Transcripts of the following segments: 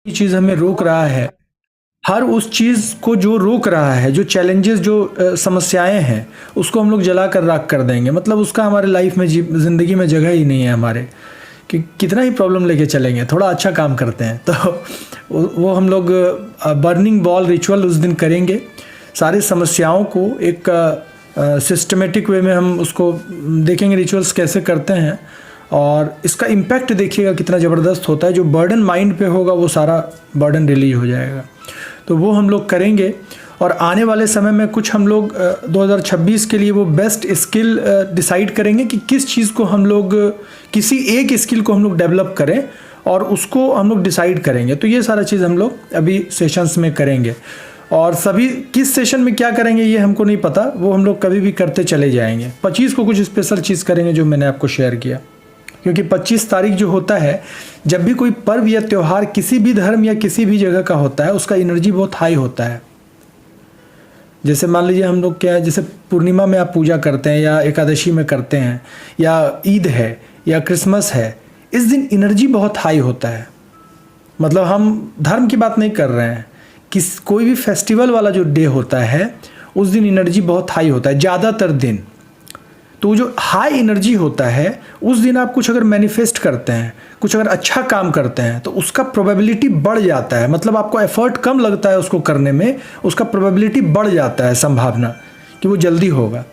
ये चीज़ हमें रोक रहा है, हर उस चीज़ को जो रोक रहा है, जो चैलेंजेस, जो समस्याएं हैं, उसको हम लोग जला कर राख कर देंगे। मतलब उसका हमारे लाइफ में ज़िंदगी में जगह ही नहीं है हमारे, कि कितना ही प्रॉब्लम लेके चलेंगे, थोड़ा अच्छा काम करते हैं। तो वो हम लोग बर्निंग बॉल रिचुअल उस दिन करेंगे। सारी समस्याओं को एक सिस्टमेटिक वे में हम उसको देखेंगे, रिचुअल्स कैसे करते हैं, और इसका इम्पैक्ट देखिएगा कितना ज़बरदस्त होता है। जो बर्डन माइंड पे होगा वो सारा बर्डन रिलीज हो जाएगा। तो वो हम लोग करेंगे, और आने वाले समय में कुछ हम लोग 2026 के लिए वो बेस्ट स्किल डिसाइड करेंगे कि किस चीज़ को हम लोग, किसी एक स्किल को हम लोग डेवलप करें और उसको हम लोग डिसाइड करेंगे। तो ये सारा चीज़ हम लोग अभी सेशंस में करेंगे, और सभी किस सेशन में क्या करेंगे ये हमको नहीं पता, वो हम लोग कभी भी करते चले जाएंगे। 25 को कुछ स्पेशल चीज़ करेंगे जो मैंने आपको शेयर किया, क्योंकि 25 तारीख जो होता है, जब भी कोई पर्व या त्यौहार किसी भी धर्म या किसी भी जगह का होता है, उसका एनर्जी बहुत हाई होता है। जैसे मान लीजिए हम लोग क्या है, जैसे पूर्णिमा में आप पूजा करते हैं, या एकादशी में करते हैं, या ईद है, या क्रिसमस है, इस दिन एनर्जी बहुत हाई होता है। मतलब हम धर्म की बात नहीं कर रहे हैं, कोई भी फेस्टिवल वाला जो डे होता है, उस दिन एनर्जी बहुत हाई होता है ज़्यादातर दिन। तो जो हाई एनर्जी होता है, उस दिन आप कुछ अगर मैनिफेस्ट करते हैं, कुछ अगर अच्छा काम करते हैं, तो उसका प्रोबेबिलिटी बढ़ जाता है। मतलब आपको एफर्ट कम लगता है उसको करने में, उसका प्रोबेबिलिटी बढ़ जाता है, संभावना कि वो जल्दी होगा।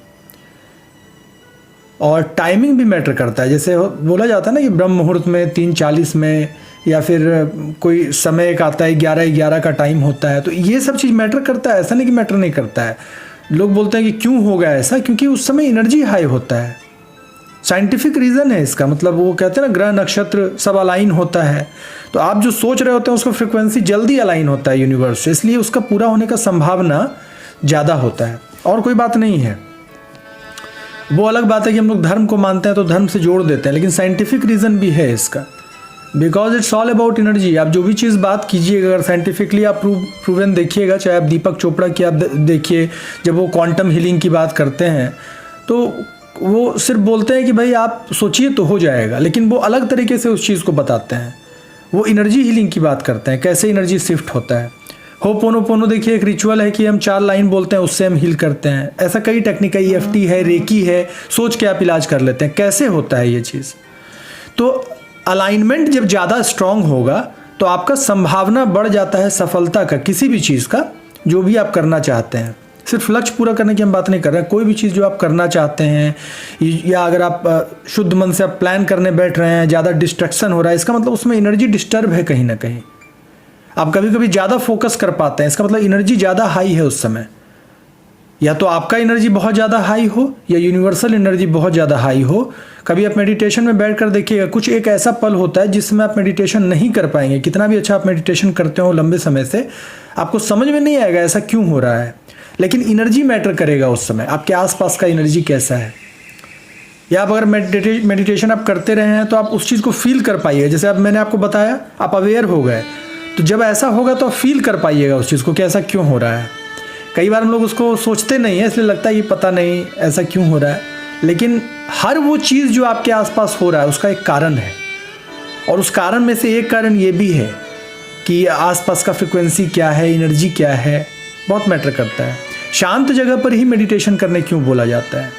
और टाइमिंग भी मैटर करता है। जैसे बोला जाता है ना कि ब्रह्म मुहूर्त में 3:40 में, या फिर कोई समय एक आता है 11:11 का टाइम होता है। तो ये सब चीज़ मैटर करता है, ऐसा नहीं कि मैटर नहीं करता है। लोग बोलते हैं कि क्यों होगा ऐसा, क्योंकि उस समय एनर्जी हाई होता है। साइंटिफिक रीज़न है इसका। मतलब वो कहते हैं ना, ग्रह नक्षत्र सब अलाइन होता है, तो आप जो सोच रहे होते हैं उसका फ्रिक्वेंसी जल्दी अलाइन होता है यूनिवर्स से, इसलिए उसका पूरा होने का संभावना ज़्यादा होता है। और कोई बात नहीं है। वो अलग बात है कि हम लोग धर्म को मानते हैं तो धर्म से जोड़ देते हैं, लेकिन साइंटिफिक रीज़न भी है इसका, because it's all about energy. आप जो भी चीज़ बात कीजिएगा, अगर साइंटिफिकली आप प्रूवन देखिएगा, चाहे आप दीपक चोपड़ा की आप देखिए, जब वो क्वांटम हीलिंग की बात करते हैं, तो वो सिर्फ बोलते हैं कि भाई आप सोचिए तो हो जाएगा, लेकिन वो अलग तरीके से उस चीज़ को बताते हैं। वो एनर्जी हीलिंग की बात करते हैं, कैसे एनर्जी शिफ्ट होता है। होपोनोपोनो देखिए, एक रिचुअल है कि हम 4 लाइन बोलते हैं, उससे हम हील करते हैं। ऐसा कई टेक्निक है, EFT है, रेकी है, सोच के आप इलाज कर लेते हैं। कैसे होता है ये चीज़? तो अलाइनमेंट जब ज़्यादा स्ट्रांग होगा तो आपका संभावना बढ़ जाता है सफलता का, किसी भी चीज़ का, जो भी आप करना चाहते हैं। सिर्फ लक्ष्य पूरा करने की हम बात नहीं कर रहे हैं, कोई भी चीज़ जो आप करना चाहते हैं, या अगर आप शुद्ध मन से आप प्लान करने बैठ रहे हैं, ज़्यादा डिस्ट्रैक्शन हो रहा है, इसका मतलब उसमें एनर्जी डिस्टर्ब है कहीं ना कहीं। आप कभी कभी ज़्यादा फोकस कर पाते हैं, इसका मतलब एनर्जी ज़्यादा हाई है उस समय। या तो आपका एनर्जी बहुत ज़्यादा हाई हो, या यूनिवर्सल एनर्जी बहुत ज़्यादा हाई हो। कभी आप मेडिटेशन में बैठ कर देखिएगा, कुछ एक ऐसा पल होता है जिसमें आप मेडिटेशन नहीं कर पाएंगे। कितना भी अच्छा आप मेडिटेशन करते हो लंबे समय से, आपको समझ में नहीं आएगा ऐसा क्यों हो रहा है, लेकिन एनर्जी मैटर करेगा उस समय, आपके आसपास का एनर्जी कैसा है। या आप अगर मेडिटेशन आप करते रहे हैं तो आप उस चीज़ को फील कर पाइएगा। जैसे अब मैंने आपको बताया, आप अवेयर हो गए, तो जब ऐसा होगा तो आप फील कर पाइएगा उस चीज़ को कि ऐसा क्यों हो रहा है। कई बार हम लोग उसको सोचते नहीं है, इसलिए लगता है कि पता नहीं ऐसा क्यों हो रहा है, लेकिन हर वो चीज़ जो आपके आसपास हो रहा है उसका एक कारण है। और उस कारण में से एक कारण ये भी है कि आसपास का फ्रिक्वेंसी क्या है, एनर्जी क्या है, बहुत मैटर करता है। शांत जगह पर ही मेडिटेशन करने क्यों बोला जाता है।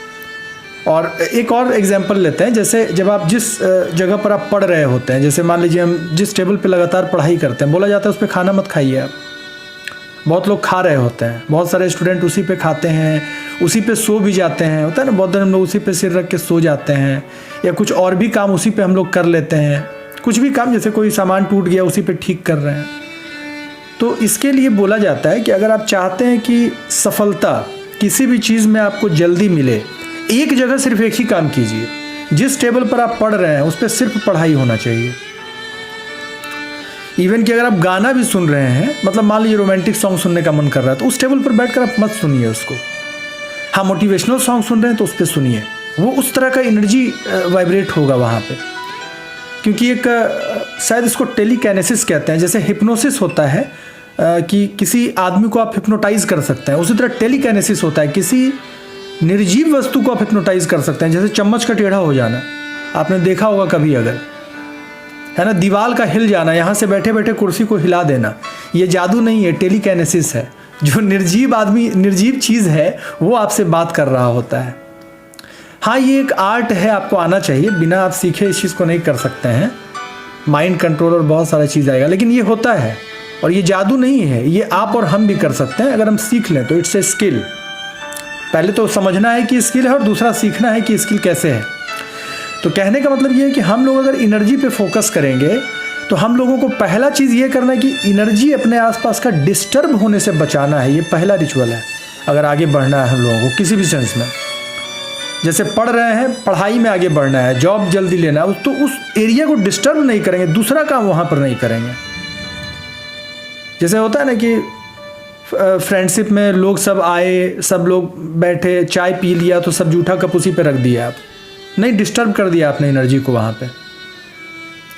और एक और एग्जांपल लेते हैं, जैसे जब आप जिस जगह पर आप पढ़ रहे होते हैं, जैसे मान लीजिए हम जिस टेबल पे लगातार पढ़ाई करते हैं, बोला जाता है उस पर खाना मत खाइए आप। बहुत लोग खा रहे होते हैं, बहुत सारे स्टूडेंट उसी पे खाते हैं, उसी पे सो भी जाते हैं। होता है ना, बहुत देर हम लोग उसी पे सिर रख के सो जाते हैं, या कुछ और भी काम उसी पे हम लोग कर लेते हैं। कुछ भी काम, जैसे कोई सामान टूट गया उसी पे ठीक कर रहे हैं। तो इसके लिए बोला जाता है कि अगर आप चाहते हैं कि सफलता किसी भी चीज़ में आपको जल्दी मिले, एक जगह सिर्फ एक ही काम कीजिए। जिस टेबल पर आप पढ़ रहे हैं उस पर सिर्फ पढ़ाई होना चाहिए। इवन कि अगर आप गाना भी सुन रहे हैं, मतलब मान लीजिए रोमांटिक सॉन्ग सुनने का मन कर रहा है, तो उस टेबल पर बैठकर आप मत सुनिए उसको। हाँ, मोटिवेशनल सॉन्ग सुन रहे हैं तो उस पर सुनिए, वो उस तरह का एनर्जी वाइब्रेट होगा वहाँ पे। क्योंकि एक शायद इसको टेलीकाइनेसिस कहते हैं। जैसे हिप्नोसिस होता है कि किसी आदमी को आप हिप्नोटाइज कर सकते हैं, उसी तरह टेलीकाइनेसिस होता है, किसी निर्जीव वस्तु को आप हिप्नोटाइज कर सकते हैं। जैसे चम्मच का टेढ़ा हो जाना, आपने देखा होगा कभी, अगर है ना, दीवार का हिल जाना, यहाँ से बैठे बैठे कुर्सी को हिला देना, ये जादू नहीं है, टेलीकाइनेसिस है। जो निर्जीव आदमी, निर्जीव चीज़ है, वो आपसे बात कर रहा होता है। हाँ, ये एक आर्ट है, आपको आना चाहिए, बिना आप सीखे इस चीज़ को नहीं कर सकते हैं। माइंड कंट्रोल और बहुत सारा चीज़ आएगा, लेकिन ये होता है और ये जादू नहीं है, ये आप और हम भी कर सकते हैं अगर हम सीख लें तो। It's a skill. पहले तो समझना है कि स्किल है और दूसरा सीखना है कि स्किल कैसे है। तो कहने का मतलब ये है कि हम लोग अगर एनर्जी पे फोकस करेंगे तो हम लोगों को पहला चीज़ ये करना है कि एनर्जी अपने आसपास का डिस्टर्ब होने से बचाना है। ये पहला रिचुअल है अगर आगे बढ़ना है हम लोगों को किसी भी सेंस में। जैसे पढ़ रहे हैं, पढ़ाई में आगे बढ़ना है, जॉब जल्दी लेना है, तो उस एरिया को डिस्टर्ब नहीं करेंगे, दूसरा काम वहाँ पर नहीं करेंगे। जैसे होता है ना कि फ्रेंडशिप में लोग सब आए, सब लोग बैठे, चाय पी लिया तो सब जूठा कप उसी पे रख दिया, आप नहीं, डिस्टर्ब कर दिया आपने एनर्जी को वहाँ पे।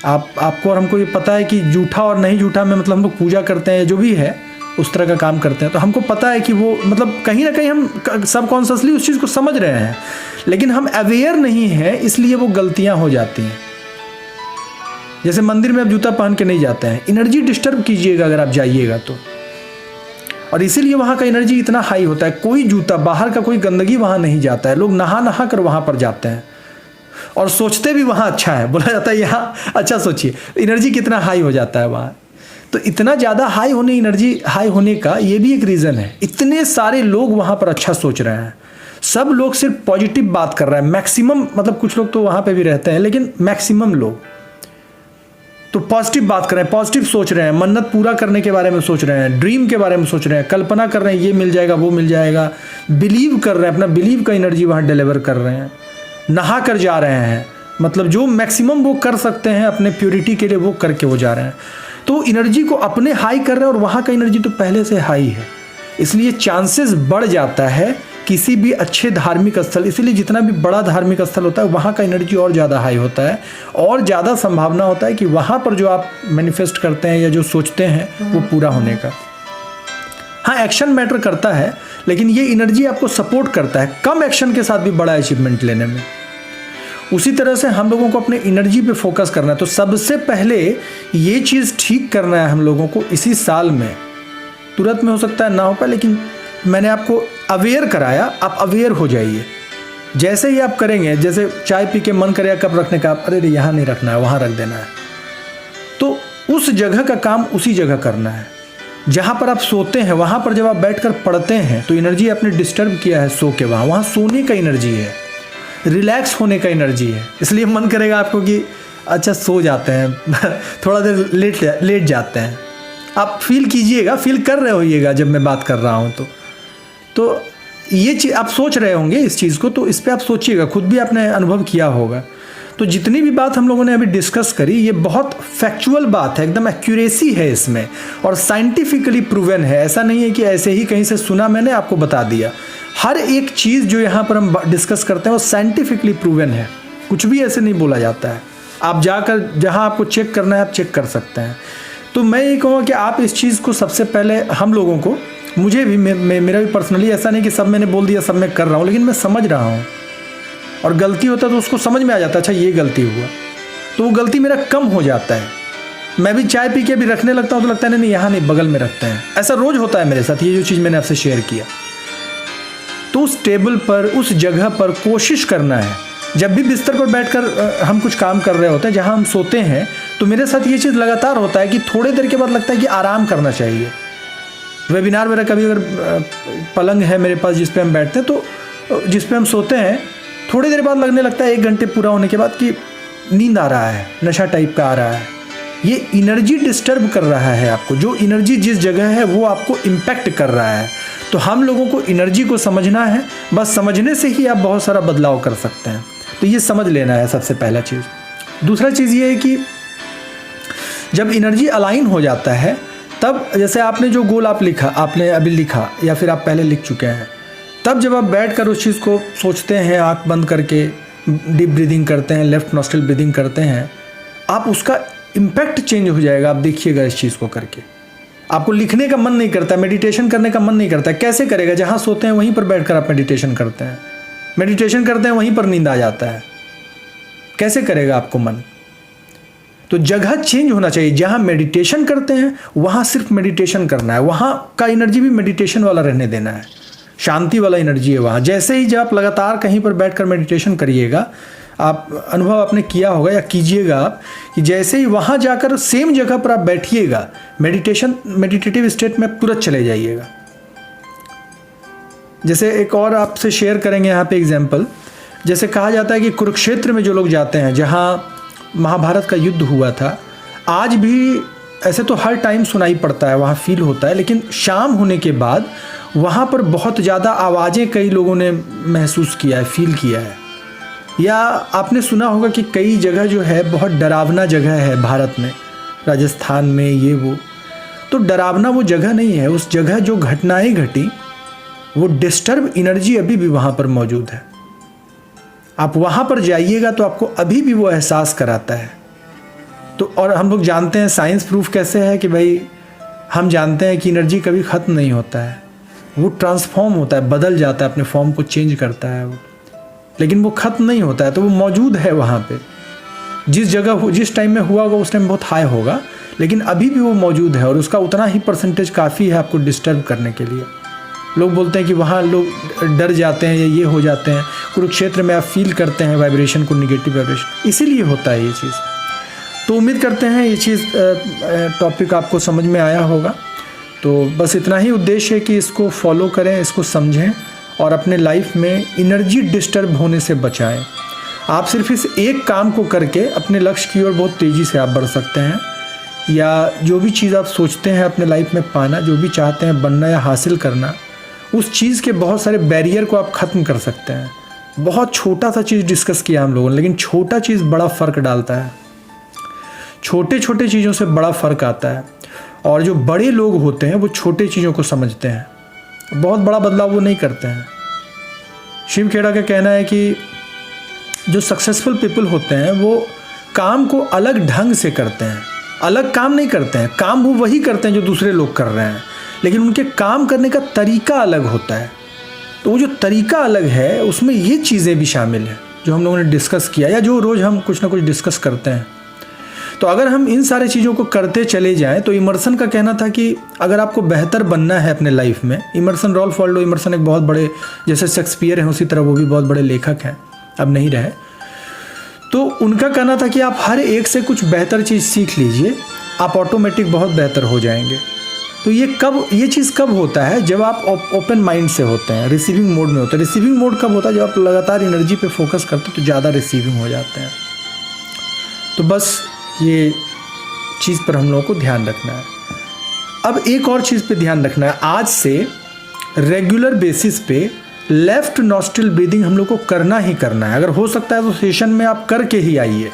आपको और हमको ये पता है कि जूठा और नहीं जूठा में मतलब हम लोग पूजा करते हैं, जो भी है उस तरह का काम करते हैं, तो हमको पता है कि वो मतलब कहीं ना कहीं हम सबकॉन्शियसली उस चीज़ को समझ रहे हैं, लेकिन हम अवेयर नहीं हैं, इसलिए वो गलतियाँ हो जाती हैं। जैसे मंदिर में आप जूता पहन के नहीं जाते हैं, एनर्जी डिस्टर्ब कीजिएगा अगर आप जाइएगा तो, और इसीलिए वहाँ का एनर्जी इतना हाई होता है। कोई जूता, बाहर का कोई गंदगी वहाँ नहीं जाता है, लोग नहा नहा कर वहाँ पर जाते हैं और सोचते भी वहाँ अच्छा है, बोला जाता है यहाँ अच्छा सोचिए, एनर्जी कितना हाई हो जाता है वहाँ। तो इतना ज़्यादा हाई होने, एनर्जी हाई होने का ये भी एक रीज़न है। इतने सारे लोग वहाँ पर अच्छा सोच रहे हैं, सब लोग सिर्फ पॉजिटिव बात कर रहे हैं, मैक्सिमम, मतलब कुछ लोग तो वहाँ पे भी रहते हैं, लेकिन मैक्सिमम लोग तो पॉजिटिव बात कर रहे हैं, पॉजिटिव सोच रहे हैं, मन्नत पूरा करने के बारे में सोच रहे हैं, ड्रीम के बारे में सोच रहे हैं, कल्पना कर रहे हैं ये मिल जाएगा वो मिल जाएगा, बिलीव कर रहे हैं, अपना बिलीव का एनर्जी वहाँ डिलीवर कर रहे हैं, नहा कर जा रहे हैं, मतलब जो मैक्सिमम वो कर सकते हैं अपने प्योरिटी के लिए वो करके वो जा रहे हैं। तो एनर्जी को अपने हाई कर रहे हैं और वहाँ का एनर्जी तो पहले से हाई है, इसलिए चांसेस बढ़ जाता है किसी भी अच्छे धार्मिक स्थल, इसीलिए जितना भी बड़ा धार्मिक स्थल होता है वहाँ का एनर्जी और ज़्यादा हाई होता है और ज़्यादा संभावना होता है कि वहाँ पर जो आप मैनिफेस्ट करते हैं या जो सोचते हैं वो पूरा होने का। हाँ, एक्शन मैटर करता है, लेकिन ये एनर्जी आपको सपोर्ट करता है कम एक्शन के साथ भी बड़ा अचीवमेंट लेने में। उसी तरह से हम लोगों को अपने एनर्जी पे फोकस करना है। तो सबसे पहले ये चीज़ ठीक करना है हम लोगों को इसी साल में, तुरंत में हो सकता है ना हो पाए, लेकिन मैंने आपको अवेयर कराया, आप अवेयर हो जाइए। जैसे ही आप करेंगे, जैसे चाय पी के मन करेगा कप रखने का, अरे यहाँ नहीं रखना है, वहाँ रख देना है, तो उस जगह का काम उसी जगह करना है। जहाँ पर आप सोते हैं वहाँ पर जब आप बैठकर पढ़ते हैं तो एनर्जी आपने डिस्टर्ब किया है सो के, वहाँ सोने का एनर्जी है, रिलैक्स होने का एनर्जी है, इसलिए मन करेगा आपको कि अच्छा सो जाते हैं थोड़ा देर लेट जाते हैं। आप फील कीजिएगा, फील कर रहे होइएगा जब मैं बात कर रहा हूँ तो ये चीज़ आप सोच रहे होंगे इस चीज़ को, तो इस पर आप सोचिएगा, खुद भी आपने अनुभव किया होगा। तो जितनी भी बात हम लोगों ने अभी डिस्कस करी ये बहुत फैक्चुअल बात है, एकदम एक्यूरेसी है इसमें और साइंटिफिकली प्रूवन है। ऐसा नहीं है कि ऐसे ही कहीं से सुना मैंने आपको बता दिया। हर एक चीज़ जो यहाँ पर हम डिस्कस करते हैं वो साइंटिफिकली प्रूवन है, कुछ भी ऐसे नहीं बोला जाता है। आप जाकर जहाँ आपको चेक करना है आप चेक कर सकते हैं। तो मैं ये कहूँगा कि आप इस चीज़ को सबसे पहले हम लोगों को, मुझे भी, मेरा भी पर्सनली ऐसा नहीं कि सब मैंने बोल दिया सब मैं कर रहा हूँ, लेकिन मैं समझ रहा हूँ और गलती होता है तो उसको समझ में आ जाता है, अच्छा ये गलती हुआ, तो वो गलती मेरा कम हो जाता है। मैं भी चाय पी के भी रखने लगता हूँ तो लगता है नहीं यहाँ नहीं, बगल में रखते हैं। ऐसा रोज़ होता है मेरे साथ, ये जो चीज़ मैंने आपसे शेयर किया। तो उस टेबल पर, उस जगह पर कोशिश करना है, जब भी बिस्तर पर बैठकर हम कुछ काम कर रहे होते हैं, जहाँ हम सोते हैं, तो मेरे साथ ये चीज़ लगातार होता है कि थोड़ी देर के बाद लगता है कि आराम करना चाहिए। वेबिनार मेरा कभी अगर पलंग है मेरे पास जिस पे हम बैठते हैं, तो जिस पे हम सोते हैं, थोड़ी देर बाद लगने लगता है 1 घंटे पूरा होने के बाद कि नींद आ रहा है, नशा टाइप का आ रहा है। ये एनर्जी डिस्टर्ब कर रहा है आपको, जो एनर्जी जिस जगह है वो आपको इम्पैक्ट कर रहा है। तो हम लोगों को एनर्जी को समझना है, बस समझने से ही आप बहुत सारा बदलाव कर सकते हैं। तो ये समझ लेना है सबसे पहला चीज़। दूसरा चीज़ ये है कि जब एनर्जी अलाइन हो जाता है तब, जैसे आपने जो गोल आपने अभी लिखा या फिर आप पहले लिख चुके हैं, तब जब आप बैठकर उस चीज़ को सोचते हैं, आँख बंद करके डीप ब्रीदिंग करते हैं, लेफ्ट नॉस्ट्रिल ब्रीदिंग करते हैं, आप उसका इम्पैक्ट चेंज हो जाएगा। आप देखिएगा इस चीज़ को करके, आपको लिखने का मन नहीं करता, मेडिटेशन करने का मन नहीं करता। कैसे करेगा? जहाँ सोते हैं वहीं पर बैठकर आप मेडिटेशन करते हैं, वहीं पर नींद आ जाता है। कैसे करेगा आपको मन? तो जगह चेंज होना चाहिए। जहाँ मेडिटेशन करते हैं वहाँ सिर्फ मेडिटेशन करना है, वहाँ का एनर्जी भी मेडिटेशन वाला रहने देना है, शांति वाला एनर्जी है वहाँ। जैसे ही जब आप लगातार कहीं पर बैठकर मेडिटेशन करिएगा, आप अनुभव आपने किया होगा या कीजिएगा आप, कि जैसे ही वहाँ जाकर सेम जगह पर आप बैठिएगा, मेडिटेटिव स्टेट में तुरंत चले जाइएगा। जैसे एक और आपसे शेयर करेंगे यहाँ पे एग्जाम्पल। जैसे कहा जाता है कि कुरुक्षेत्र में जो लोग जाते हैं, जहाँ महाभारत का युद्ध हुआ था, आज भी ऐसे तो हर टाइम सुनाई पड़ता है, वहाँ फील होता है, लेकिन शाम होने के बाद वहाँ पर बहुत ज़्यादा आवाज़ें कई लोगों ने महसूस किया है, फील किया है। या आपने सुना होगा कि कई जगह जो है बहुत डरावना जगह है भारत में, राजस्थान में, ये वो। तो डरावना वो जगह नहीं है, उस जगह जो घटनाएं घटी वो डिस्टर्ब एनर्जी अभी भी वहाँ पर मौजूद है। आप वहाँ पर जाइएगा तो आपको अभी भी वो एहसास कराता है। तो और हम लोग जानते हैं, साइंस प्रूफ कैसे है कि भाई हम जानते हैं कि एनर्जी कभी ख़त्म नहीं होता है, वो ट्रांसफॉर्म होता है, बदल जाता है, अपने फॉर्म को चेंज करता है वो, लेकिन वो ख़त्म नहीं होता है। तो वो मौजूद है वहाँ पे, जिस जगह जिस टाइम में हुआ होगा उस टाइम बहुत हाई होगा, लेकिन अभी भी वो मौजूद है और उसका उतना ही परसेंटेज काफ़ी है आपको डिस्टर्ब करने के लिए। लोग बोलते हैं कि वहाँ लोग डर जाते हैं या ये हो जाते हैं, कुरुक्षेत्र में आप फील करते हैं वाइब्रेशन को, निगेटिव वाइब्रेशन, इसीलिए होता है ये चीज़। तो उम्मीद करते हैं ये चीज़ टॉपिक आपको समझ में आया होगा। तो बस इतना ही उद्देश्य है कि इसको फॉलो करें, इसको समझें और अपने लाइफ में एनर्जी डिस्टर्ब होने से बचाएं। आप सिर्फ इस एक काम को करके अपने लक्ष्य की ओर बहुत तेज़ी से आप बढ़ सकते हैं, या जो भी चीज़ आप सोचते हैं अपने लाइफ में पाना, जो भी चाहते हैं बनना या हासिल करना, उस चीज़ के बहुत सारे बैरियर को आप ख़त्म कर सकते हैं। बहुत छोटा सा चीज़ डिस्कस किया हम लोगों ने, लेकिन छोटा चीज़ बड़ा फ़र्क डालता है। छोटे छोटे चीज़ों से बड़ा फ़र्क आता है, और जो बड़े लोग होते हैं वो छोटे चीज़ों को समझते हैं, बहुत बड़ा बदलाव वो नहीं करते हैं। शिव खेड़ा का कहना है कि जो सक्सेसफुल पीपल होते हैं वो काम को अलग ढंग से करते हैं, अलग काम नहीं करते हैं। काम वो वही करते हैं जो दूसरे लोग कर रहे हैं, लेकिन उनके काम करने का तरीका अलग होता है। तो वो जो तरीका अलग है उसमें ये चीज़ें भी शामिल हैं जो हम लोगों ने डिस्कस किया, या जो रोज़ हम कुछ ना कुछ डिस्कस करते हैं। तो अगर हम इन सारे चीज़ों को करते चले जाएं, तो इमर्सन का कहना था कि अगर आपको बेहतर बनना है अपने लाइफ में, इमर्सन, रॉल्फ वाल्डो इमर्सन एक बहुत बड़े, जैसे शेक्सपियर हैं उसी तरह वो भी बहुत बड़े लेखक हैं, अब नहीं रहे। तो उनका कहना था कि आप हर एक से कुछ बेहतर चीज़ सीख लीजिए, आप ऑटोमेटिक बहुत बेहतर हो जाएंगे। तो ये चीज़ कब होता है? जब आप ओपन माइंड से होते हैं, रिसीविंग मोड में होते हैं। रिसीविंग मोड कब होता है? जब आप लगातार एनर्जी पे फोकस करते हैं तो ज़्यादा रिसीविंग हो जाते हैं। तो बस ये चीज़ पर हम लोगों को ध्यान रखना है। अब एक और चीज़ पे ध्यान रखना है, आज से रेगुलर बेसिस पे लेफ्ट नॉस्ट्रिल ब्रीदिंग हम लोग को करना ही करना है। अगर हो सकता है तो सेशन में आप करके ही आइए,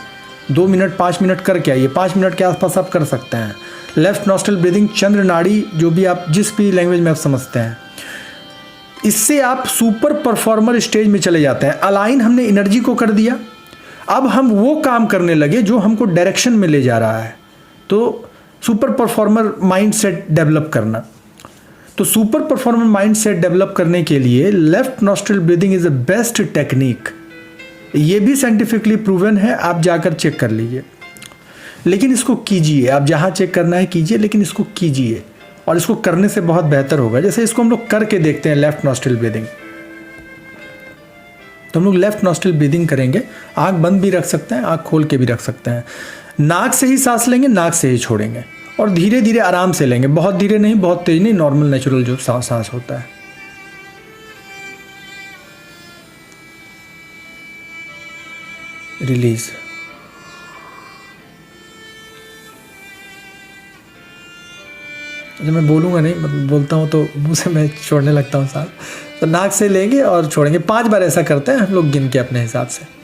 2 मिनट 5 मिनट करके आइए, 5 मिनट के आसपास आप कर सकते हैं। लेफ्ट नॉस्ट्रिल ब्रीदिंग, चंद्र नाड़ी, जो भी आप जिस भी लैंग्वेज में आप समझते हैं, इससे आप सुपर परफॉर्मर स्टेज में चले जाते हैं। अलाइन हमने एनर्जी को कर दिया, अब हम वो काम करने लगे जो हमको डायरेक्शन में ले जा रहा है। तो super performer mind set develop करना, तो super performer mind set develop करने के लिए left nostril breathing is the best technique. ये भी साइंटिफिकली प्रूवन है, आप जाकर चेक कर लीजिए। लेकिन इसको कीजिए, आप जहाँ चेक करना है कीजिए, लेकिन इसको कीजिए, और इसको करने से बहुत बेहतर होगा। जैसे इसको हम लोग करके देखते हैं, लेफ्ट नॉस्ट्रिल ब्रीदिंग। तो हम लोग लेफ्ट नॉस्ट्रिल ब्रीदिंग करेंगे, आंख बंद भी रख सकते हैं, आंख खोल के भी रख सकते हैं। नाक से ही सांस लेंगे, नाक से ही छोड़ेंगे, और धीरे धीरे आराम से लेंगे, बहुत धीरे नहीं, बहुत तेज नहीं, नॉर्मल नेचुरल जो सांस होता है। रिलीज। जब मैं बोलूँगा नहीं, मतलब बोलता हूँ तो मुंह से मैं छोड़ने लगता हूँ सांस। तो नाक से लेंगे और छोड़ेंगे, 5 बार ऐसा करते हैं हम लोग गिन के अपने हिसाब से।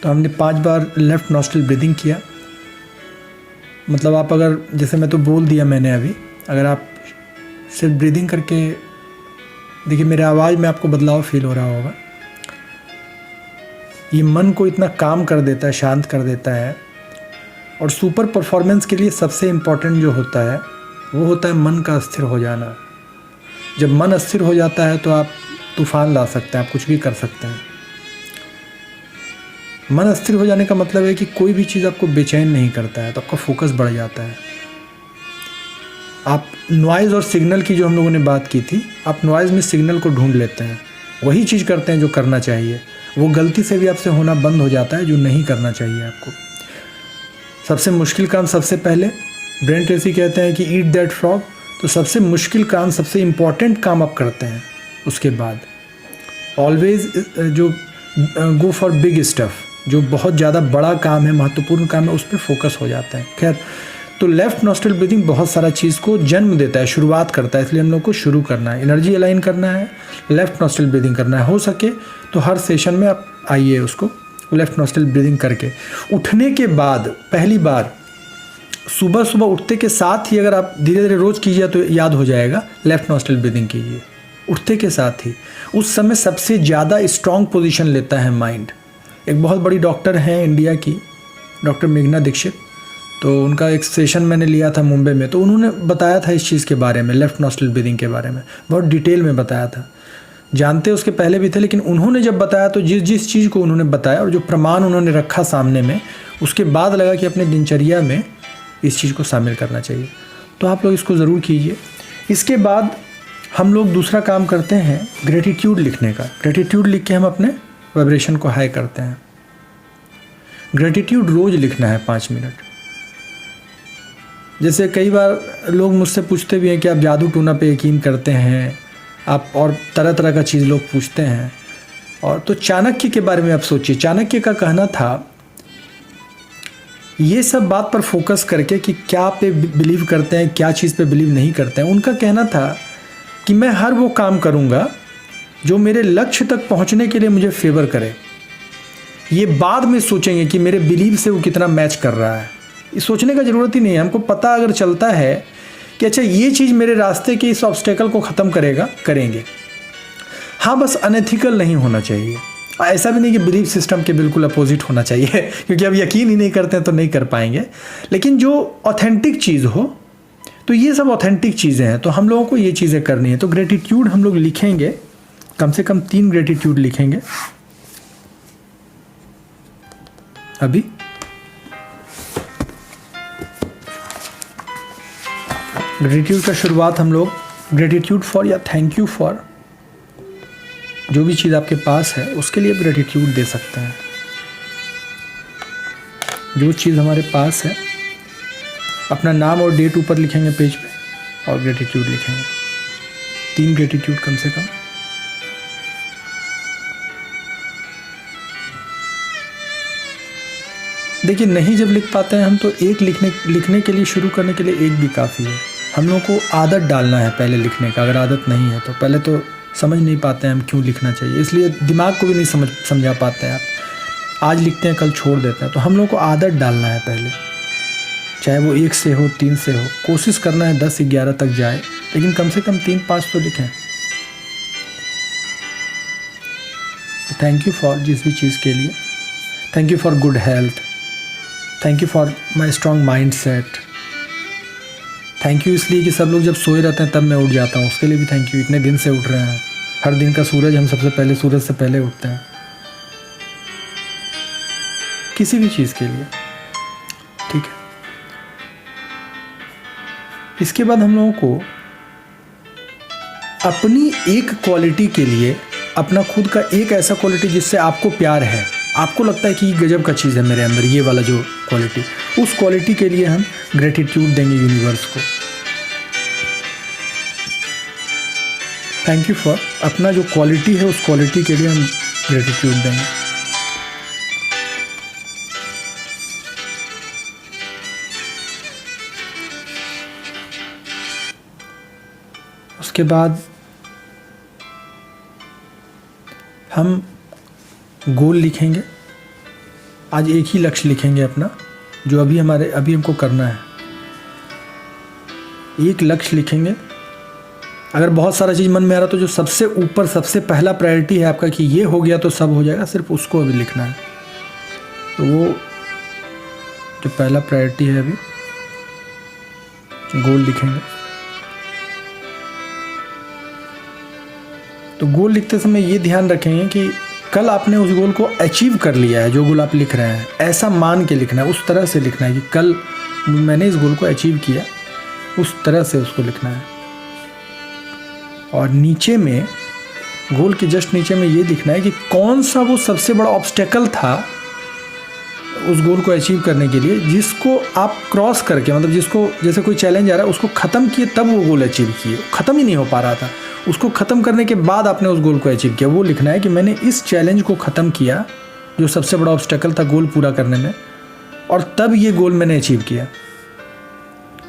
तो हमने 5 बार लेफ़्ट नॉस्ट्रिल ब्रीदिंग किया। मतलब आप अगर, जैसे मैं तो बोल दिया मैंने अभी, अगर आप सिर्फ ब्रीदिंग करके देखिए, मेरे आवाज़ में आपको बदलाव फील हो रहा होगा। ये मन को इतना काम कर देता है, शांत कर देता है। और सुपर परफॉर्मेंस के लिए सबसे इम्पॉर्टेंट जो होता है वो होता है मन का अस्थिर हो जाना। जब मन अस्थिर हो जाता है तो आप तूफान ला सकते हैं, आप कुछ भी कर सकते हैं। मन अस्थिर हो जाने का मतलब है कि कोई भी चीज़ आपको बेचैन नहीं करता है, तो आपका फोकस बढ़ जाता है। आप नॉइज़ और सिग्नल की जो हम लोगों ने बात की थी, आप नॉइज़ में सिग्नल को ढूंढ लेते हैं, वही चीज़ करते हैं जो करना चाहिए। वो गलती से भी आपसे होना बंद हो जाता है जो नहीं करना चाहिए आपको। सबसे मुश्किल काम सबसे पहले, ब्रेन ट्रेसी कहते हैं कि ईट दैट फ्रॉग। तो सबसे मुश्किल काम, सबसे इम्पॉर्टेंट काम आप करते हैं। उसके बाद ऑलवेज जो गो फॉर बिग स्टफ, जो बहुत ज़्यादा बड़ा काम है, महत्वपूर्ण काम है, उस पर फोकस हो जाता है। खैर, तो लेफ़्ट नॉस्ट्रिल ब्रीदिंग बहुत सारा चीज़ को जन्म देता है, शुरुआत करता है। इसलिए हम लोग को शुरू करना है, एनर्जी अलाइन करना है, लेफ़्ट नॉस्ट्रिल ब्रीदिंग करना है। हो सके तो हर सेशन में आप आइए उसको लेफ़्ट नॉस्ट्रिल ब्रीदिंग करके। उठने के बाद पहली बार सुबह सुबह उठते के साथ ही अगर आप धीरे धीरे रोज़ कीजिए तो याद हो जाएगा, लेफ़्ट नॉस्ट्रिल ब्रीदिंग कीजिए उठते के साथ ही। उस समय सबसे ज़्यादा स्ट्रॉन्ग पोजीशन लेता है माइंड। एक बहुत बड़ी डॉक्टर हैं इंडिया की, डॉक्टर मेघना दीक्षित, तो उनका एक सेशन मैंने लिया था मुंबई में, तो उन्होंने बताया था इस चीज़ के बारे में, लेफ़्ट नॉस्ट्रिल ब्रीदिंग के बारे में बहुत डिटेल में बताया था। जानते उसके पहले भी थे, लेकिन उन्होंने जब बताया तो जिस चीज़ को उन्होंने बताया और जो प्रमाण उन्होंने रखा सामने में, उसके बाद लगा कि अपने दिनचर्या में इस चीज़ को शामिल करना चाहिए। तो आप लोग इसको ज़रूर कीजिए। इसके बाद हम लोग दूसरा काम करते हैं ग्रेटिट्यूड लिखने का। ग्रेटिट्यूड लिख के हम अपने वाइब्रेशन को हाई करते हैं। ग्रेटिट्यूड रोज़ लिखना है 5 मिनट। जैसे कई बार लोग मुझसे पूछते भी हैं कि आप जादू टूना पे यकीन करते हैं आप, और तरह तरह का चीज़ लोग पूछते हैं। और तो चाणक्य के बारे में आप सोचिए। चाणक्य का कहना था, ये सब बात पर फोकस करके कि क्या पे बिलीव करते हैं, क्या चीज़ पे बिलीव नहीं करते हैं। उनका कहना था कि मैं हर वो काम करूँगा जो मेरे लक्ष्य तक पहुँचने के लिए मुझे फेवर करे। ये बाद में सोचेंगे कि मेरे बिलीव से वो कितना मैच कर रहा है। ये सोचने का ज़रूरत ही नहीं है। हमको पता अगर चलता है कि अच्छा ये चीज़ मेरे रास्ते के इस ऑब्स्टेकल को ख़त्म करेगा, करेंगे। हाँ, बस अनएथिकल नहीं होना चाहिए। ऐसा भी नहीं कि बिलीफ सिस्टम के बिल्कुल अपोजिट होना चाहिए क्योंकि अब यकीन ही नहीं करते हैं तो नहीं कर पाएंगे। लेकिन जो ऑथेंटिक चीज़ हो, तो ये सब ऑथेंटिक चीज़ें हैं, तो हम लोगों को ये चीज़ें करनी है। तो ग्रेटिट्यूड हम लोग लिखेंगे, कम से कम 3 ग्रेटिट्यूड लिखेंगे अभी। ग्रेटिट्यूड का शुरुआत हम लोग ग्रेटिट्यूड फॉर या थैंक यू फॉर, जो भी चीज़ आपके पास है उसके लिए ग्रेटिट्यूड दे सकते हैं। जो चीज़ हमारे पास है, अपना नाम और डेट ऊपर लिखेंगे पेज पे और ग्रेटिट्यूड लिखेंगे। 3 ग्रेटिट्यूड कम से कम। देखिए, नहीं जब लिख पाते हैं हम तो एक लिखने के लिए, शुरू करने के लिए एक भी काफ़ी है। हम लोग को आदत डालना है पहले लिखने का। अगर आदत नहीं है तो पहले तो समझ नहीं पाते हैं हम क्यों लिखना चाहिए, इसलिए दिमाग को भी नहीं समझा पाते हैं आप। आज लिखते हैं, कल छोड़ देते हैं। तो हम लोग को आदत डालना है पहले, चाहे वो 1 से हो, 3 से हो। कोशिश करना है 10-11 तक जाए, लेकिन कम से कम 3-5 तो लिखें। थैंक यू फॉर जिस भी चीज़ के लिए। Thank you for good health, thank you for my strong mind set. Thank you इसलिए कि सब लोग जब सोए रहते हैं तब मैं उठ जाता हूँ, उसके लिए भी थैंक यू। इतने दिन से उठ रहे हैं, हर दिन का सूरज हम सबसे पहले, सूरज से पहले उठते हैं, किसी भी चीज़ के लिए। ठीक है, इसके बाद हम लोगों को अपनी एक क्वालिटी के लिए, अपना खुद का एक ऐसा क्वालिटी जिससे आपको प्यार है, आपको लगता है कि ये गजब का चीज़ है मेरे अंदर, ये वाला जो क्वालिटी, उस क्वालिटी के लिए हम ग्रेटिट्यूड देंगे यूनिवर्स को। थैंक यू फॉर, अपना जो क्वालिटी है उस क्वालिटी के लिए हम ग्रेटिट्यूड देंगे। उसके बाद हम गोल लिखेंगे आज एक ही लक्ष्य लिखेंगे अपना, जो अभी हमको करना है। एक लक्ष्य लिखेंगे। अगर बहुत सारा चीज़ मन में आ रहा तो जो सबसे ऊपर सबसे पहला प्रायोरिटी है आपका कि ये हो गया तो सब हो जाएगा, सिर्फ उसको अभी लिखना है। तो वो जो पहला प्रायोरिटी है अभी गोल लिखेंगे। तो गोल लिखते समय ये ध्यान रखेंगे कि कल आपने उस गोल को अचीव कर लिया है। जो गोल आप लिख रहे हैं ऐसा मान के लिखना है, उस तरह से लिखना है कि कल मैंने इस गोल को अचीव किया, उस तरह से उसको लिखना है। और नीचे में, गोल के जस्ट नीचे में ये लिखना है कि कौन सा वो सबसे बड़ा ऑब्स्टेकल था उस गोल को अचीव करने के लिए, जिसको आप क्रॉस करके, मतलब जिसको, जैसे कोई चैलेंज आ रहा है उसको ख़त्म किए तब वो गोल अचीव किए। ख़त्म ही नहीं हो पा रहा था, उसको ख़त्म करने के बाद आपने उस गोल को अचीव किया। वो लिखना है कि मैंने इस चैलेंज को ख़त्म किया जो सबसे बड़ा ऑब्स्टेकल था गोल पूरा करने में, और तब ये गोल मैंने अचीव किया।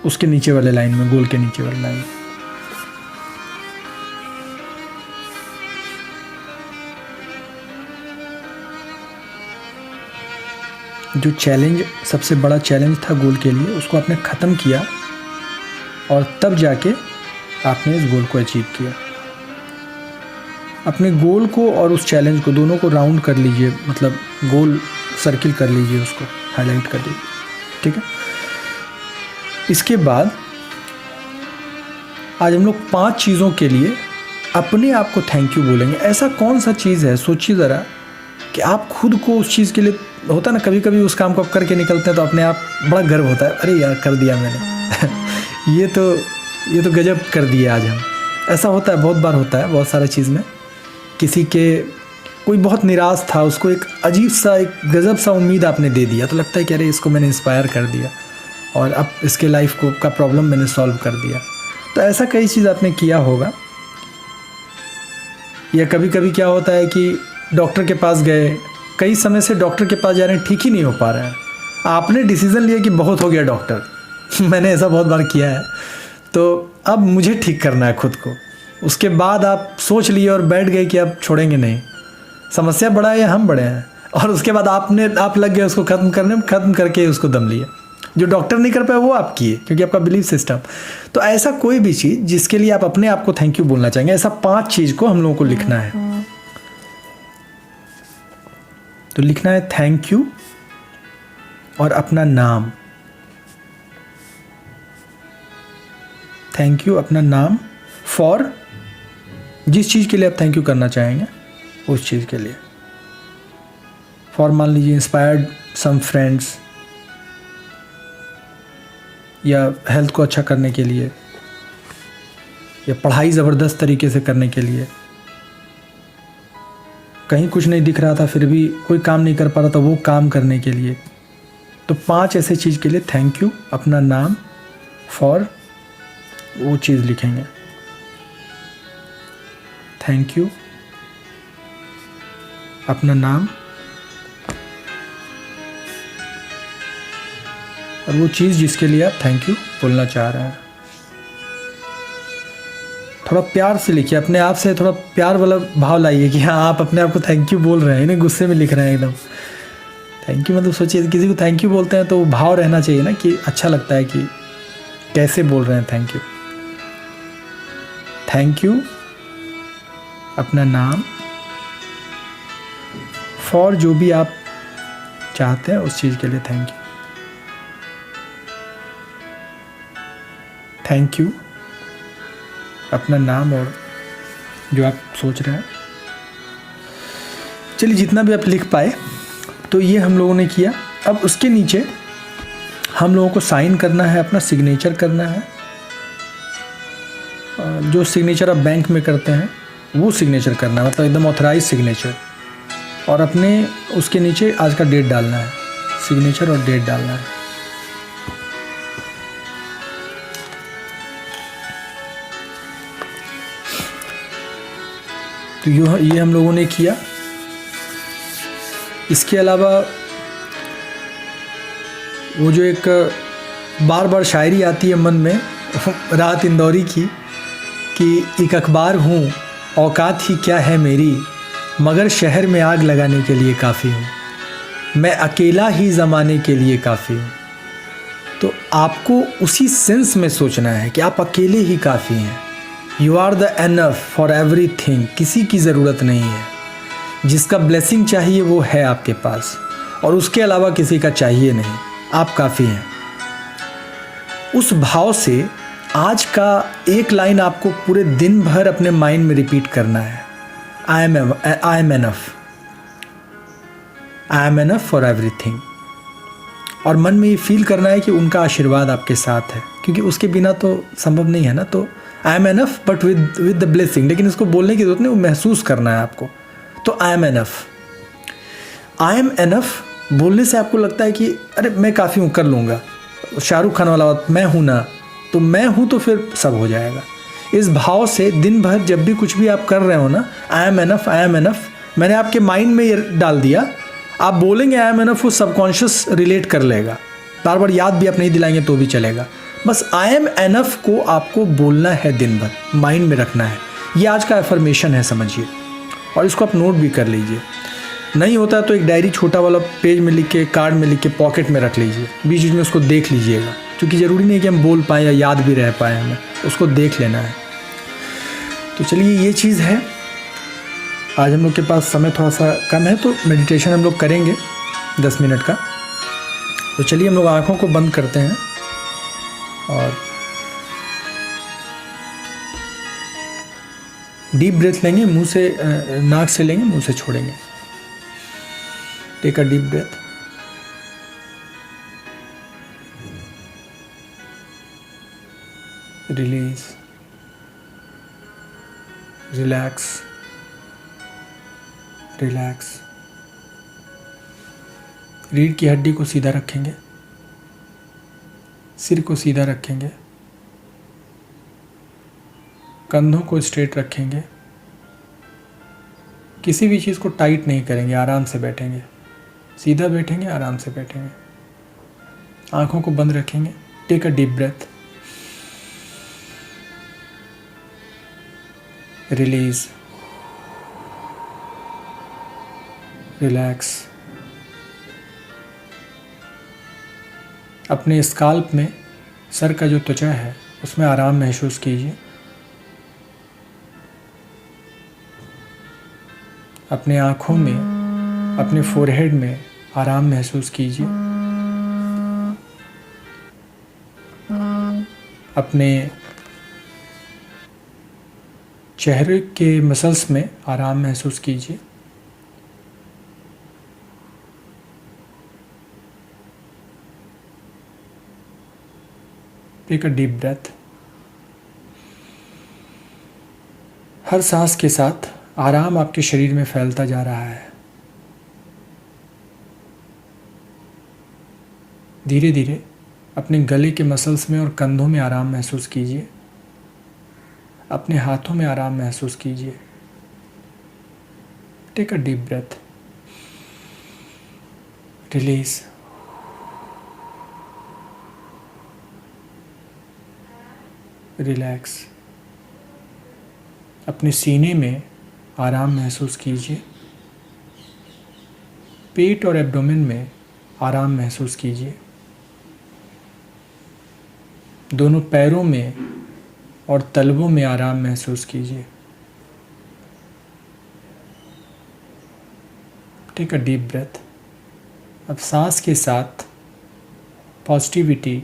उसके नीचे वाले लाइन में, गोल के नीचे वाले लाइन में। जो चैलेंज, सबसे बड़ा चैलेंज था गोल के लिए, उसको आपने ख़त्म किया और तब जाके आपने इस गोल को अचीव किया। अपने गोल को और उस चैलेंज को दोनों को राउंड कर लीजिए, मतलब गोल सर्किल कर लीजिए, उसको हाईलाइट कर लीजिए। ठीक है। इसके बाद आज हम लोग 5 चीज़ों के लिए अपने आप को थैंक यू बोलेंगे। ऐसा कौन सा चीज़ है, सोचिए ज़रा, कि आप खुद को उस चीज़ के लिए, होता ना कभी कभी उस काम को आप करके निकलते हैं तो अपने आप बड़ा गर्व होता है, अरे यार कर दिया मैंने ये तो गजब कर दिया आज हम। ऐसा होता है, बहुत बार होता है, बहुत सारा चीज़ में। किसी के, कोई बहुत निराश था, उसको एक अजीब सा, एक गजब सा उम्मीद आपने दे दिया, तो लगता है कि अरे इसको मैंने इंस्पायर कर दिया और अब इसके लाइफ का प्रॉब्लम मैंने सॉल्व कर दिया। तो ऐसा कई चीज़ आपने किया होगा। या कभी कभी क्या होता है कि डॉक्टर के पास गए, कई समय से डॉक्टर के पास जा रहे हैं, ठीक ही नहीं हो पा रहा है, आपने डिसीज़न लिया कि बहुत हो गया डॉक्टर मैंने ऐसा बहुत बार किया है, तो अब मुझे ठीक करना है खुद को। उसके बाद आप सोच लिए और बैठ गए कि आप छोड़ेंगे नहीं, समस्या बड़ा है या हम बड़े हैं, और उसके बाद आप लग गए उसको ख़त्म करने में, ख़त्म करके उसको दम लिए। जो डॉक्टर नहीं कर पाए वो आप किए, क्योंकि आपका बिलीफ सिस्टम। तो ऐसा कोई भी चीज़ जिसके लिए आप अपने आप को थैंक यू बोलना चाहेंगे, ऐसा 5 चीज़ को हम लोगों को लिखना है। तो लिखना है थैंक यू और अपना नाम। थैंक यू, अपना नाम, फॉर जिस चीज़ के लिए आप थैंक यू करना चाहेंगे उस चीज़ के लिए। फॉर मान लीजिए इंस्पायर्ड सम फ्रेंड्स, या हेल्थ को अच्छा करने के लिए, या पढ़ाई ज़बरदस्त तरीके से करने के लिए, कहीं कुछ नहीं दिख रहा था फिर भी कोई काम नहीं कर पा रहा था वो काम करने के लिए। तो 5 ऐसे चीज़ के लिए थैंक यू, अपना नाम, फॉर वो चीज़ लिखेंगे। थैंक यू, अपना नाम, और वो चीज़ जिसके लिए आप थैंक यू बोलना चाह रहे हैं। थोड़ा प्यार से लिखिए, अपने आप से थोड़ा प्यार वाला भाव लाइए कि हाँ आप अपने आप को थैंक यू बोल रहे हैं, इन्हें गुस्से में लिख रहे हैं एकदम। थैंक यू मतलब सोचिए, किसी को थैंक यू बोलते हैं तो भाव रहना चाहिए ना, कि अच्छा लगता है कि कैसे बोल रहे हैं थैंक यू। थैंक यू, अपना नाम, फॉर जो भी आप चाहते हैं उस चीज़ के लिए थैंक यू। थैंक यू, अपना नाम और जो आप सोच रहे हैं। चलिए जितना भी आप लिख पाए तो ये हम लोगों ने किया। अब उसके नीचे हम लोगों को साइन करना है, अपना सिग्नेचर करना है। जो सिग्नेचर आप बैंक में करते हैं वो सिग्नेचर करना है, मतलब एकदम ऑथराइज सिग्नेचर। और अपने उसके नीचे आज का डेट डालना है, सिग्नेचर और डेट डालना है। तो ये हम लोगों ने किया। इसके अलावा वो जो एक बार बार शायरी आती है मन में राहत इंदौरी की, कि एक अखबार हूँ औकात ही क्या है मेरी, मगर शहर में आग लगाने के लिए काफ़ी हूँ। मैं अकेला ही ज़माने के लिए काफ़ी हूँ। तो आपको उसी सेंस में सोचना है कि आप अकेले ही काफ़ी हैं। You are the enough for everything. किसी की ज़रूरत नहीं है। जिसका ब्लेसिंग चाहिए वो है आपके पास, और उसके अलावा किसी का चाहिए नहीं। आप काफ़ी हैं। उस भाव से आज का एक लाइन आपको पूरे दिन भर अपने माइंड में रिपीट करना है। I am enough. I am enough for everything. और मन में ये फील करना है कि उनका आशीर्वाद आपके साथ है, क्योंकि उसके बिना तो संभव नहीं है ना। तो I am enough but with the blessing. लेकिन इसको बोलने की जरूरत नहीं, वो महसूस करना है आपको। तो I am enough. I am enough बोलने से आपको लगता है कि अरे मैं काफ़ी हूँ, कर लूँगा। शाहरुख खान वाला बात, मैं हूँ ना, तो मैं हूँ तो फिर सब हो जाएगा। इस भाव से दिन भर जब भी कुछ भी आप कर रहे हो ना, I am enough, I am enough, मैंने आपके माइंड में ये डाल दिया। आप बोलेंगे आई एम एनफ, वो सबकॉन्शियस रिलेट कर लेगा। बार बार याद भी आप नहीं दिलाएंगे तो भी चलेगा। बस आई एम एनफ को आपको बोलना है, दिन भर माइंड में रखना है। ये आज का एफर्मेशन है, समझिए। और इसको आप नोट भी कर लीजिए। नहीं होता तो एक डायरी छोटा वाला पेज में लिख के, कार्ड में लिख के पॉकेट में रख लीजिए। बीच बीच में उसको देख लीजिएगा, क्योंकि ज़रूरी नहीं कि हम बोल पाएँ या याद भी रह पाएँ, हमें उसको देख लेना है। तो चलिए, ये चीज़ है। आज हम लोग के पास समय थोड़ा सा कम है, तो मेडिटेशन हम लोग करेंगे 10 मिनट का। तो चलिए हम लोग आँखों को बंद करते हैं और डीप ब्रेथ लेंगे। मुंह से, नाक से लेंगे, मुंह से छोड़ेंगे। Take a deep breath. Release, relax, relax. रीढ़ की हड्डी को सीधा रखेंगे, सिर को सीधा रखेंगे, कंधों को स्ट्रेट रखेंगे। किसी भी चीज़ को टाइट नहीं करेंगे, आराम से बैठेंगे, सीधा बैठेंगे, आराम से बैठेंगे। आंखों को बंद रखेंगे। Take a deep breath. Release, relax. अपने स्काल्प में, सर का जो त्वचा है उसमें आराम महसूस कीजिए। अपने आँखों में, अपने फोरहेड में आराम महसूस कीजिए। अपने चेहरे के मसल्स में आराम महसूस कीजिए। Take a deep breath. हर सांस के साथ आराम आपके शरीर में फैलता जा रहा है। धीरे धीरे अपने गले के मसल्स में और कंधों में आराम महसूस कीजिए। अपने हाथों में आराम महसूस कीजिए। Take a deep breath. Release, relax. अपने सीने में आराम महसूस कीजिए। पेट और एब्डोमेन में आराम महसूस कीजिए। दोनों पैरों में और तलवों में आराम महसूस कीजिए। Take a deep breath. अब सांस के साथ पॉजिटिविटी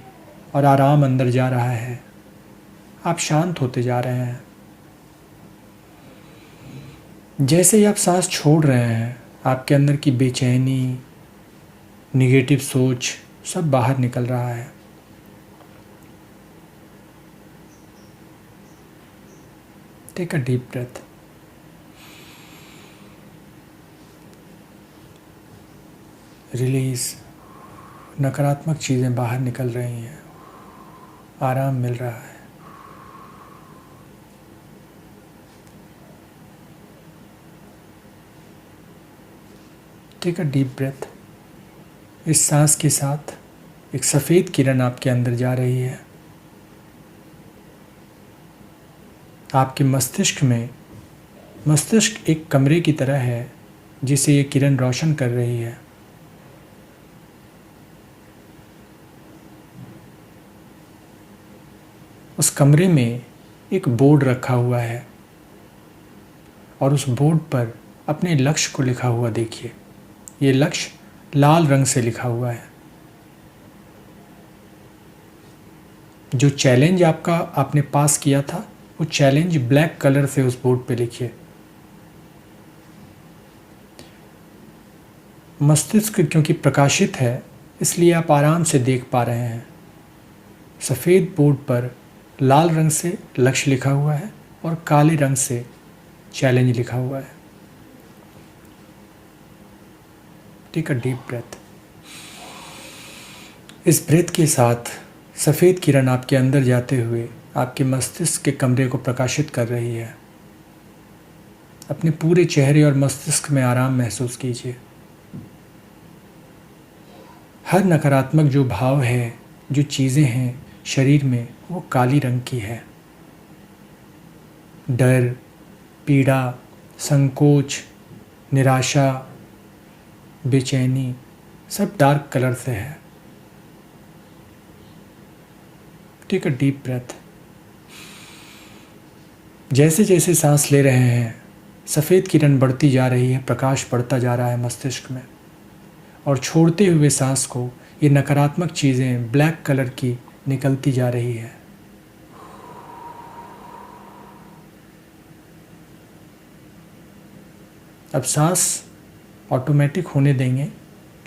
और आराम अंदर जा रहा है। आप शांत होते जा रहे हैं। जैसे ही आप सांस छोड़ रहे हैं, आपके अंदर की बेचैनी, निगेटिव सोच सब बाहर निकल रहा है। Take a deep breath. Release. नकारात्मक चीज़ें बाहर निकल रही हैं, आराम मिल रहा है। Take a deep breath. इस सांस के साथ एक सफ़ेद किरण आपके अंदर जा रही है। आपके मस्तिष्क में, मस्तिष्क एक कमरे की तरह है जिसे ये किरण रोशन कर रही है। कमरे में एक बोर्ड रखा हुआ है और उस बोर्ड पर अपने लक्ष्य को लिखा हुआ देखिए। ये लक्ष्य लाल रंग से लिखा हुआ है। जो चैलेंज आपने पास किया था वो चैलेंज ब्लैक कलर से उस बोर्ड पे लिखिए। मस्तिष्क क्योंकि प्रकाशित है इसलिए आप आराम से देख पा रहे हैं। सफ़ेद बोर्ड पर लाल रंग से लक्ष्य लिखा हुआ है और काले रंग से चैलेंज लिखा हुआ है। Take a deep breath. इस ब्रेथ के साथ सफ़ेद किरण आपके अंदर जाते हुए आपके मस्तिष्क के कमरे को प्रकाशित कर रही है। अपने पूरे चेहरे और मस्तिष्क में आराम महसूस कीजिए। हर नकारात्मक जो भाव है, जो चीज़ें हैं शरीर में, वो काली रंग की है। डर, पीड़ा, संकोच, निराशा, बेचैनी सब डार्क कलर से है। Take a deep breath. जैसे जैसे सांस ले रहे हैं सफ़ेद किरण बढ़ती जा रही है, प्रकाश बढ़ता जा रहा है मस्तिष्क में, और छोड़ते हुए सांस को ये नकारात्मक चीज़ें ब्लैक कलर की निकलती जा रही है। अब सांस ऑटोमेटिक होने देंगे,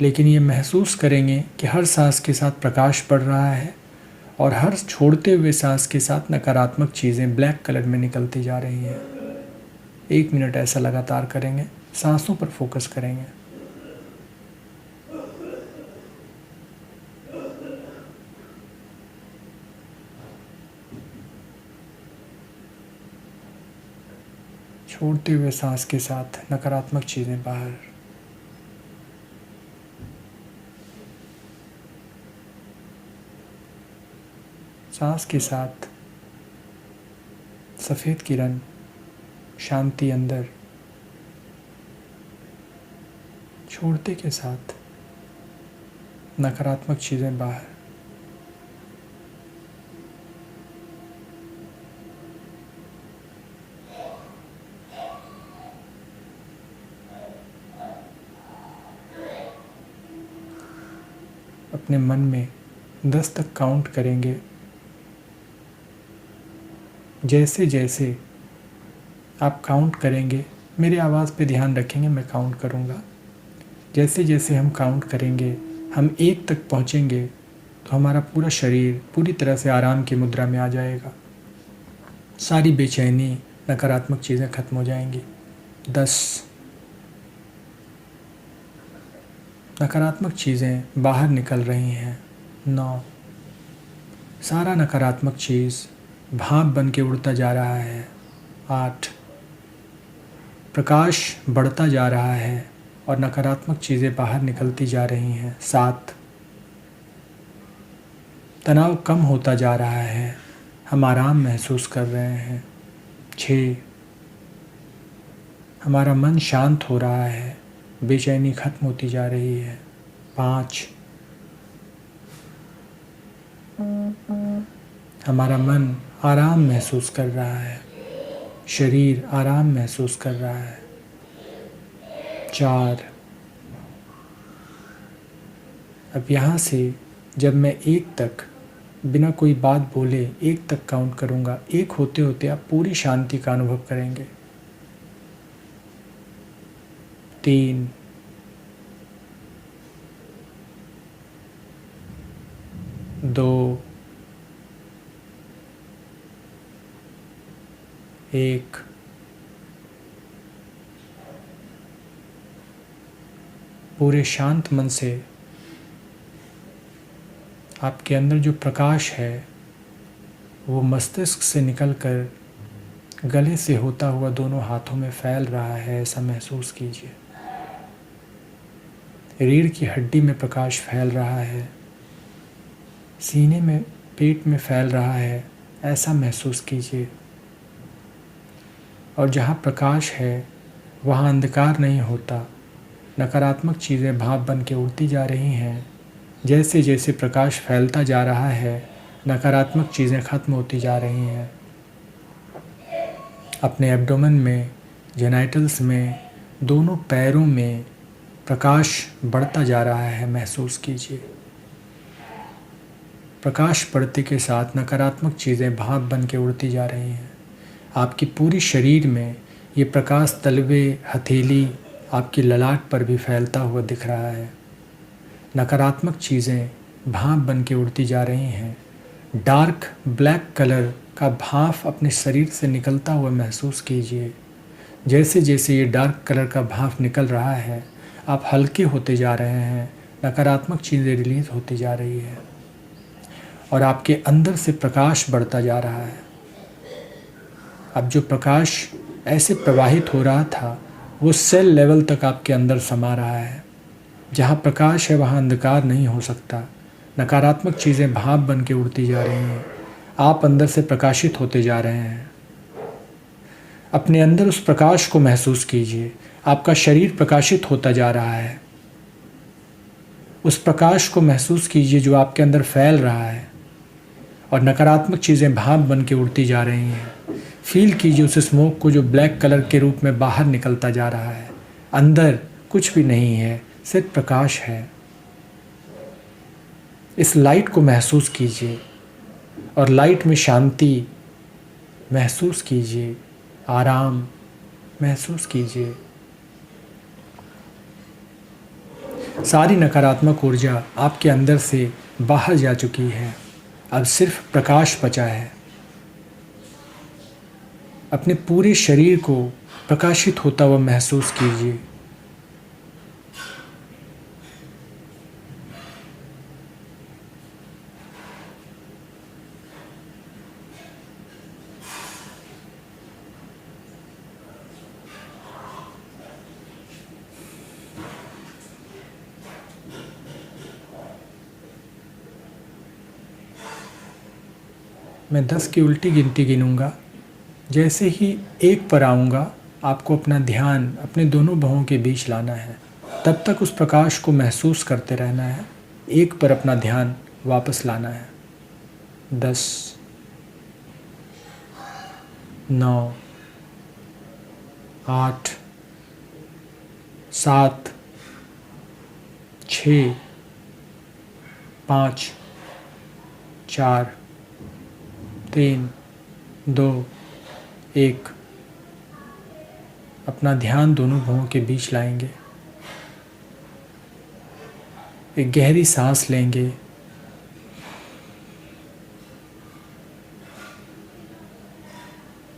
लेकिन ये महसूस करेंगे कि हर सांस के साथ प्रकाश बढ़ रहा है और हर छोड़ते हुए सांस के साथ नकारात्मक चीज़ें ब्लैक कलर में निकलती जा रही हैं। 1 मिनट ऐसा लगातार करेंगे, सांसों पर फोकस करेंगे। छोड़ते हुए सांस के साथ नकारात्मक चीज़ें बाहर। सांस के साथ सफ़ेद किरण, शांति अंदर, छोड़ते के साथ नकारात्मक चीज़ें बाहर। अपने मन में 10 तक काउंट करेंगे। जैसे जैसे आप काउंट करेंगे मेरे आवाज़ पे ध्यान रखेंगे, मैं काउंट करूँगा। जैसे जैसे हम काउंट करेंगे, हम 1 तक पहुँचेंगे तो हमारा पूरा शरीर पूरी तरह से आराम की मुद्रा में आ जाएगा। सारी बेचैनी, नकारात्मक चीज़ें खत्म हो जाएंगी। 10, नकारात्मक चीज़ें बाहर निकल रही हैं। 9, सारा नकारात्मक चीज़ भाप बन के उड़ता जा रहा है। 8, प्रकाश बढ़ता जा रहा है और नकारात्मक चीज़ें बाहर निकलती जा रही हैं। 7, तनाव कम होता जा रहा है, हम आराम महसूस कर रहे हैं। 6, हमारा मन शांत हो रहा है, बेचैनी खत्म होती जा रही है। 5, हमारा मन आराम महसूस कर रहा है, शरीर आराम महसूस कर रहा है। 4, अब यहाँ से जब मैं 1 तक बिना कोई बात बोले 1 तक काउंट करूँगा, 1 होते होते आप पूरी शांति का अनुभव करेंगे। 3, 2, 1, पूरे शांत मन से आपके अंदर जो प्रकाश है वो मस्तिष्क से निकलकर गले से होता हुआ दोनों हाथों में फैल रहा है, ऐसा महसूस कीजिए। रीढ़ की हड्डी में प्रकाश फैल रहा है, सीने में, पेट में फैल रहा है, ऐसा महसूस कीजिए। और जहाँ प्रकाश है वहाँ अंधकार नहीं होता, नकारात्मक चीज़ें भाप बन के उड़ती जा रही हैं। जैसे जैसे प्रकाश फैलता जा रहा है नकारात्मक चीज़ें ख़त्म होती जा रही हैं। अपने एब्डोमेन में, जेनाइटल्स में, दोनों पैरों में प्रकाश बढ़ता जा रहा है, महसूस कीजिए। प्रकाश बढ़ते के साथ नकारात्मक चीज़ें भाप बन के उड़ती जा रही हैं। आपकी पूरी शरीर में ये प्रकाश तलवे, हथेली, आपकी ललाट पर भी फैलता हुआ दिख रहा है। नकारात्मक चीज़ें भाप बन के उड़ती जा रही हैं। डार्क ब्लैक कलर का भाप अपने शरीर से निकलता हुआ महसूस कीजिए। जैसे जैसे ये डार्क कलर का भाप निकल रहा है, आप हल्के होते जा रहे हैं, नकारात्मक चीज़ें रिलीज़ होती जा रही है और आपके अंदर से प्रकाश बढ़ता जा रहा है। अब जो प्रकाश ऐसे प्रवाहित हो रहा था, वो सेल लेवल तक आपके अंदर समा रहा है। जहाँ प्रकाश है वहाँ अंधकार नहीं हो सकता। नकारात्मक चीज़ें भाप बन के उड़ती जा रही हैं, आप अंदर से प्रकाशित होते जा रहे हैं। अपने अंदर उस प्रकाश को महसूस कीजिए। आपका शरीर प्रकाशित होता जा रहा है। उस प्रकाश को महसूस कीजिए जो आपके अंदर फैल रहा है और नकारात्मक चीज़ें भाप बन के उड़ती जा रही हैं। फील कीजिए उस स्मोक को जो ब्लैक कलर के रूप में बाहर निकलता जा रहा है। अंदर कुछ भी नहीं है, सिर्फ प्रकाश है। इस लाइट को महसूस कीजिए और लाइट में शांति महसूस कीजिए, आराम महसूस कीजिए। सारी नकारात्मक ऊर्जा आपके अंदर से बाहर जा चुकी है। अब सिर्फ प्रकाश बचा है। अपने पूरे शरीर को प्रकाशित होता हुआ महसूस कीजिए। मैं 10 की उल्टी गिनती गिनूंगा। जैसे ही 1 पर आऊँगा, आपको अपना ध्यान अपने दोनों भौहों के बीच लाना है। तब तक उस प्रकाश को महसूस करते रहना है। 1 पर अपना ध्यान वापस लाना है। 10, 9, 8, 7, 6, 5, 4, 3, 2, 1। अपना ध्यान दोनों भौहों के बीच लाएंगे। एक गहरी सांस लेंगे।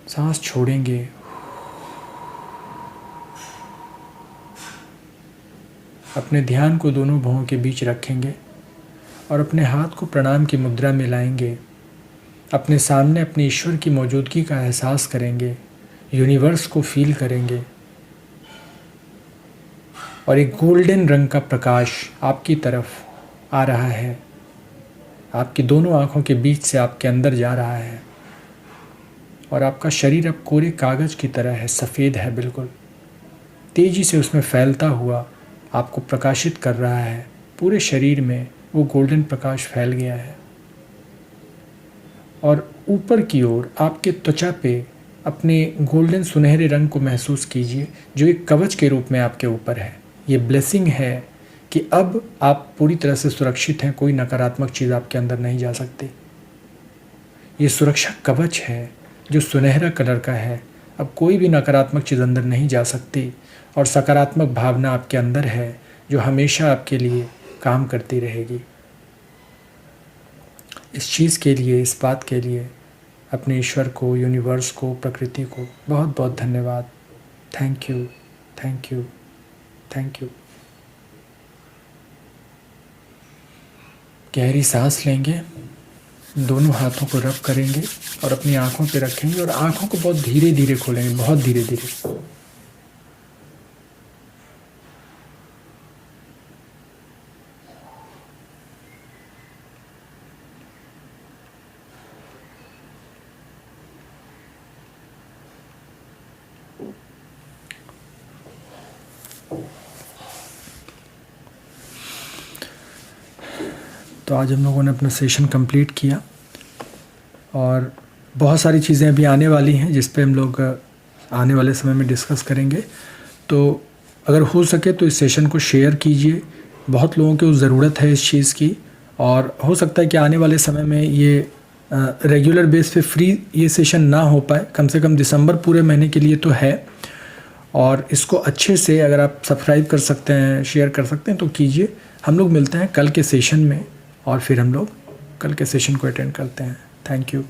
सांस छोड़ेंगे। अपने ध्यान को दोनों भौहों के बीच रखेंगे और अपने हाथ को प्रणाम की मुद्रा में लाएंगे। अपने सामने अपने ईश्वर की मौजूदगी का एहसास करेंगे, यूनिवर्स को फील करेंगे और एक गोल्डन रंग का प्रकाश आपकी तरफ आ रहा है। आपकी दोनों आँखों के बीच से आपके अंदर जा रहा है और आपका शरीर अब कोरे कागज़ की तरह है, सफ़ेद है बिल्कुल। तेज़ी से उसमें फैलता हुआ आपको प्रकाशित कर रहा है। पूरे शरीर में वो गोल्डन प्रकाश फैल गया है और ऊपर की ओर आपके त्वचा पे अपने गोल्डन सुनहरे रंग को महसूस कीजिए जो एक कवच के रूप में आपके ऊपर है। ये ब्लेसिंग है कि अब आप पूरी तरह से सुरक्षित हैं। कोई नकारात्मक चीज़ आपके अंदर नहीं जा सकती। ये सुरक्षा कवच है जो सुनहरा कलर का है। अब कोई भी नकारात्मक चीज़ अंदर नहीं जा सकती और सकारात्मक भावना आपके अंदर है जो हमेशा आपके लिए काम करती रहेगी। इस चीज़ के लिए, इस बात के लिए अपने ईश्वर को, यूनिवर्स को, प्रकृति को बहुत बहुत धन्यवाद। Thank you, thank you, thank you. गहरी सांस लेंगे, दोनों हाथों को रब करेंगे और अपनी आँखों पे रखेंगे और आँखों को बहुत धीरे धीरे खोलेंगे, बहुत धीरे धीरे। तो आज हम लोगों ने अपना सेशन कंप्लीट किया। और बहुत सारी चीज़ें अभी आने वाली हैं जिस पे हम लोग आने वाले समय में डिस्कस करेंगे। तो अगर हो सके तो इस सेशन को शेयर कीजिए, बहुत लोगों को ज़रूरत है इस चीज़ की, और हो सकता है कि आने वाले समय में ये रेगुलर बेस पे फ्री ये सेशन ना हो पाए, कम से कम दिसंबर पूरे महीने के लिए तो है। और इसको अच्छे से अगर आप सब्सक्राइब कर सकते हैं, शेयर कर सकते हैं तो कीजिए। हम लोग मिलते हैं कल के सेशन में और फिर हम लोग कल के सेशन को अटेंड करते हैं। Thank you.